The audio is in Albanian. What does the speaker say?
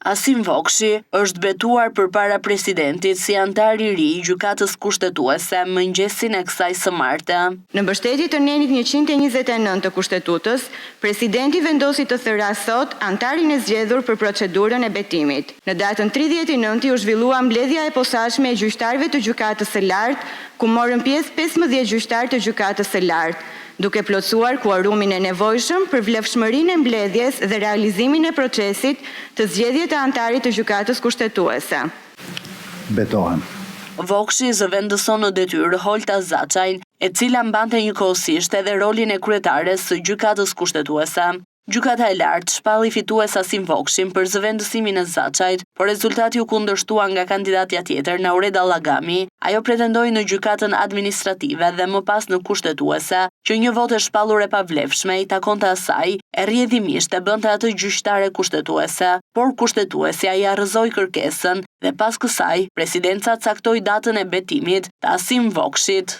Asim Vokshi është betuar përpara presidentit si antar i ri i gjykatës kushtetuese mëngjesin e kësaj së marte. Në mbështetje të nenit 129 të kushtetues, presidenti vendosi të thërrasë sot antarin e zgjedhur për procedurën e betimit. Në datën 30 u zhvillua mbledhja e posaçme e gjyqtarëve të gjykatës së lartë, ku morën pjesë 15 gjyqtarë të gjykatës së lartë, duke plotësuar kuorumin e nevojshëm për vlefshmërinë e mbledhjes dhe realizimin e procesit të zgjedhjes të antarit të gjykatës kushtetuese. Betohen. Vokshi zëvendëson në detyrë Holta Zaçajn, e cila mbante njëkohësisht edhe rolin e kryetares së gjykatës kushtetuese. Gjykata e lartë shpalli fitues Asim Vokshin për zëvendësimin e Zaçajt, por rezultati u kundërshtua nga kandidatja tjetër Naureda Allagami. Ajo pretendoi në gjykatën administrative dhe më pas në kushtetuese që një votë e shpallur e pavlefshme i takonte asaj, e rrjedhimisht e bënte atë gjyqtare kushtetuese, por kushtetuesja i arrëzoi kërkesën dhe pas kësaj presidenca caktoi datën e betimit të Asim Vokshit.